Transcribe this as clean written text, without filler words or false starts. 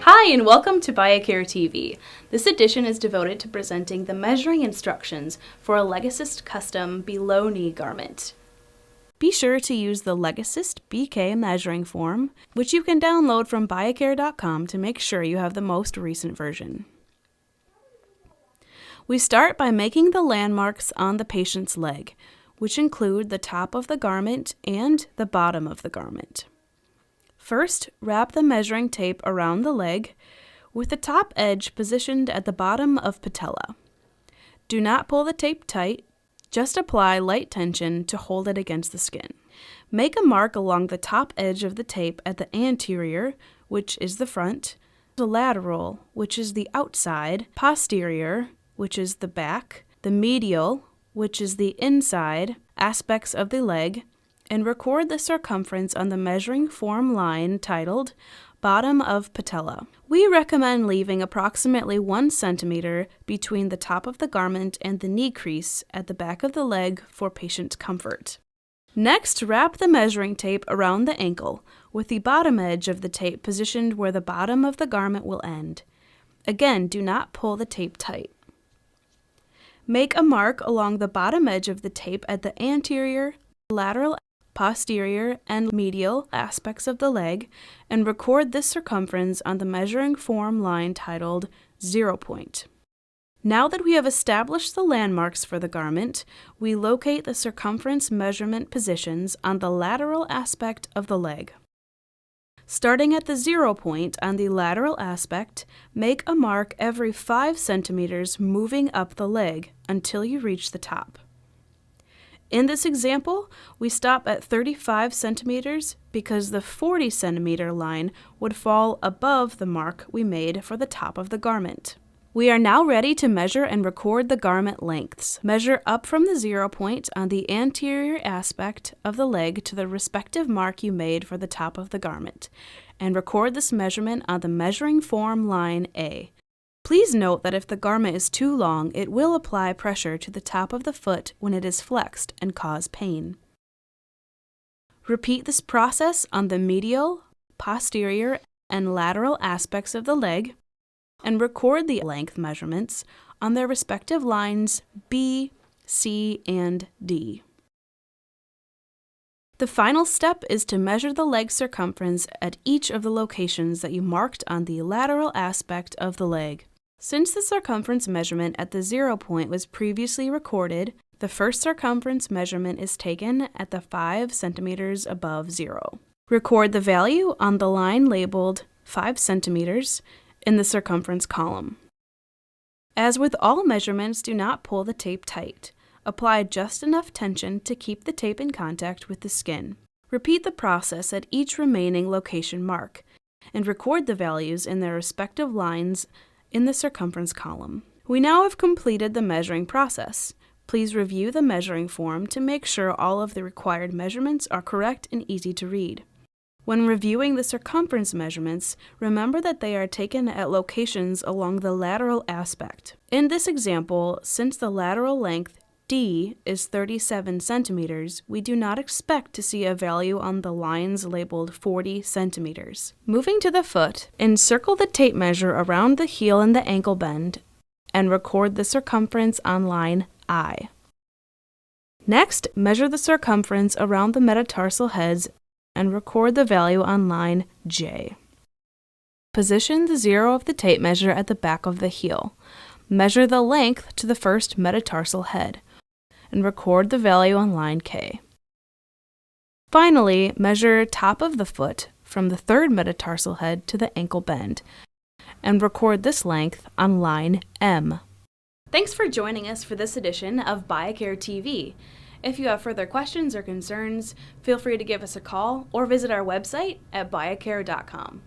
Hi, and welcome to BiaCare TV. This edition is devoted to presenting the measuring instructions for a Legocist custom below-knee garment. Be sure to use the Legocist BK measuring form, which you can download from BiaCare.com to make sure you have the most recent version. We start by making the landmarks on the patient's leg, which include the top of the garment and the bottom of the garment. First, wrap the measuring tape around the leg, with the top edge positioned at the bottom of patella. Do not pull the tape tight, just apply light tension to hold it against the skin. Make a mark along the top edge of the tape at the anterior, which is the front, the lateral, which is the outside, posterior, which is the back, the medial, which is the inside aspects of the leg, and record the circumference on the measuring form line titled Bottom of Patella. We recommend leaving approximately 1 centimeter between the top of the garment and the knee crease at the back of the leg for patient comfort. Next, wrap the measuring tape around the ankle, with the bottom edge of the tape positioned where the bottom of the garment will end. Again, do not pull the tape tight. Make a mark along the bottom edge of the tape at the anterior, lateral, posterior, and medial aspects of the leg, and record this circumference on the measuring form line titled 0 point. Now that we have established the landmarks for the garment, we locate the circumference measurement positions on the lateral aspect of the leg. Starting at the 0 point on the lateral aspect, make a mark every 5 centimeters moving up the leg until you reach the top. In this example, we stop at 35 centimeters because the 40 centimeter line would fall above the mark we made for the top of the garment. We are now ready to measure and record the garment lengths. Measure up from the 0 point on the anterior aspect of the leg to the respective mark you made for the top of the garment, and record this measurement on the measuring form line A. Please note that if the garment is too long, it will apply pressure to the top of the foot when it is flexed and cause pain. Repeat this process on the medial, posterior, and lateral aspects of the leg, and record the length measurements on their respective lines B, C, and D. The final step is to measure the leg circumference at each of the locations that you marked on the lateral aspect of the leg. Since the circumference measurement at the 0 point was previously recorded, the first circumference measurement is taken at the 5 centimeters above 0. Record the value on the line labeled 5 centimeters in the circumference column. As with all measurements, do not pull the tape tight. Apply just enough tension to keep the tape in contact with the skin. Repeat the process at each remaining location mark, and record the values in their respective lines in the circumference column. We now have completed the measuring process. Please review the measuring form to make sure all of the required measurements are correct and easy to read. When reviewing the circumference measurements, remember that they are taken at locations along the lateral aspect. In this example, since the lateral length D is 37 centimeters, we do not expect to see a value on the lines labeled 40 centimeters. Moving to the foot, encircle the tape measure around the heel and the ankle bend, and record the circumference on line I. Next, measure the circumference around the metatarsal heads and record the value on line J. Position the 0 of the tape measure at the back of the heel. Measure the length to the first metatarsal head, and record the value on line K. Finally, measure top of the foot from the third metatarsal head to the ankle bend, and record this length on line M. Thanks for joining us for this edition of BiaCare TV. If you have further questions or concerns, feel free to give us a call or visit our website at BiaCare.com.